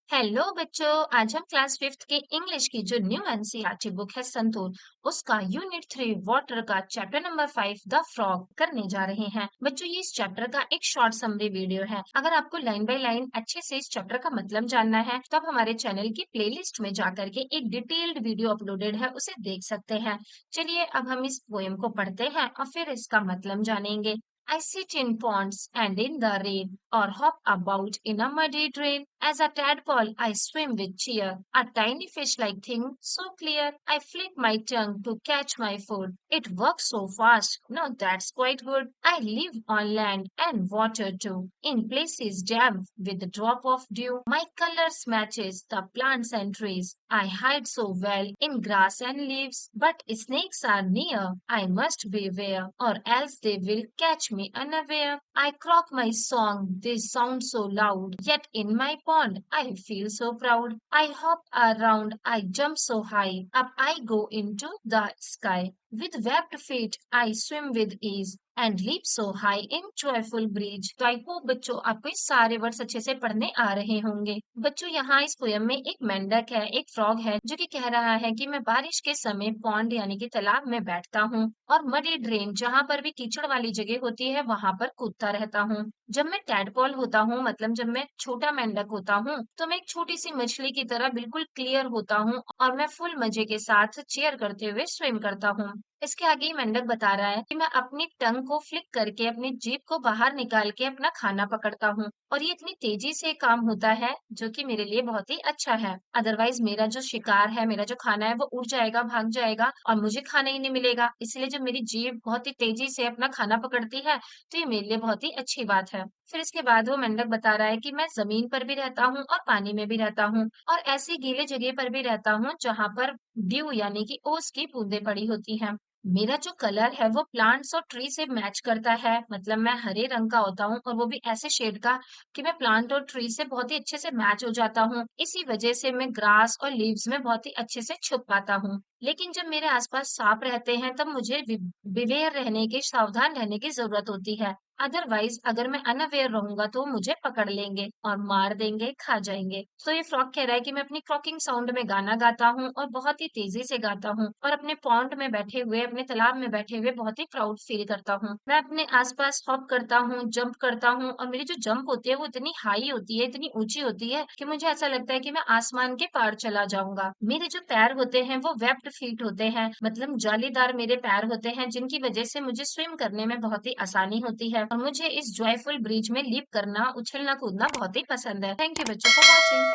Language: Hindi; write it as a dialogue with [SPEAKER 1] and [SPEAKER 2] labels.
[SPEAKER 1] हेलो बच्चों। आज हम क्लास फिफ्थ के इंग्लिश की जो न्यू एनसीईआरटी बुक है संतूर, उसका यूनिट 3 वाटर का चैप्टर नंबर 5 द फ्रॉग करने जा रहे हैं। बच्चों ये इस चैप्टर का एक शॉर्ट समरी वीडियो है। अगर आपको लाइन बाय लाइन अच्छे से इस चैप्टर का मतलब जानना है तो आप हमारे चैनल की प्लेलिस्ट में जाकर के एक डिटेल्ड वीडियो अपलोडेड है, उसे देख सकते हैं। चलिए अब हम इस पोएम को पढ़ते हैं और फिर इसका मतलब जानेंगे। I sit in ponds and in the rain, or hop about in a muddy drain. As a tadpole, I swim with cheer, a tiny fish-like thing so clear. I flick my tongue to catch my food. It works so fast. No, that's quite good. I live on land and water too, in places damp with a drop of dew. My colors matches the plants and trees. I hide so well in grass and leaves, but snakes are near. I must beware, or else they will catch me unaware. I croak my song, they sound so loud, yet in my pond I feel so proud. I hop around, I jump so high, up I go into the sky. With webbed feet I swim with ease and leap so high in joyful breeze. तो आई होप बच्चों आपको ये सारे वर्ड्स अच्छे से पढ़ने आ रहे होंगे। बच्चों यहाँ इस पोयम में एक मेंढक है, एक फ्रॉग है जो कि कह रहा है कि मैं बारिश के समय पॉन्ड यानी कि तालाब में बैठता हूँ और मडी ड्रेन जहाँ पर भी कीचड़ वाली जगह होती है वहां पर कूदता रहता हूँ। जब मैं टैडपॉल होता हूँ मतलब जब मैं छोटा मेंढक होता हूँ तो मैं एक छोटी सी मछली की तरह बिल्कुल क्लियर होता हूँ और मैं फुल मजे के साथ चेयर करते हुए स्विम करता हूँ। इसके आगे ही मेंढक बता रहा है कि मैं अपनी टंग को फ्लिक करके अपनी जीभ को बाहर निकाल के अपना खाना पकड़ता हूँ और ये इतनी तेजी से काम होता है जो कि मेरे लिए बहुत ही अच्छा है। अदरवाइज मेरा जो शिकार है, मेरा जो खाना है वो उड़ जाएगा, भाग जाएगा और मुझे खाना ही नहीं मिलेगा। इसलिए जब मेरी जीभ बहुत ही तेजी से अपना खाना पकड़ती है तो ये मेरे लिए बहुत ही अच्छी बात है। फिर इसके बाद वो मेंढक बता रहा है कि मैं जमीन पर भी रहता हूँ और पानी में भी रहता हूँ और ऐसी गीले जगह पर भी रहता हूँ जहाँ पर ड्यू यानी कि ओस की बूंदें पड़ी होती हैं। मेरा जो कलर है वो प्लांट्स और ट्री से मैच करता है, मतलब मैं हरे रंग का होता हूँ और वो भी ऐसे शेड का कि मैं प्लांट और ट्री से बहुत ही अच्छे से मैच हो जाता हूँ। इसी वजह से मैं ग्रास और लीव्स में बहुत ही अच्छे से छुप पाता हूँ। लेकिन जब मेरे आसपास सांप रहते हैं तब मुझे बिवेयर रहने की, सावधान रहने की जरूरत होती है। अदरवाइज अगर मैं अनअवेयर रहूंगा तो वो मुझे पकड़ लेंगे और मार देंगे, खा जाएंगे। तो ये फ्रॉग कह रहा है कि मैं अपनी क्रॉकिंग साउंड में गाना गाता हूँ और बहुत ही तेजी से गाता हूँ और अपने पॉन्ड में बैठे हुए, अपने तालाब में बैठे हुए बहुत ही प्राउड फील करता हूँ। मैं अपने आसपास हॉप करता हूँ, जंप करता हूँ और मेरी जो जंप होती है वो इतनी हाई होती है, इतनी ऊंची होती है कि मुझे ऐसा लगता है कि मैं आसमान के पार चला जाऊंगा। मेरे जो पैर होते हैं वो वेब्ड फीट होते हैं, मतलब जालीदार मेरे पैर होते हैं जिनकी वजह से मुझे स्विम करने में बहुत ही आसानी होती है और मुझे इस जॉयफुल ब्रिज में लीप करना, उछलना कूदना बहुत ही पसंद है। थैंक यू बच्चों फॉर वॉचिंग।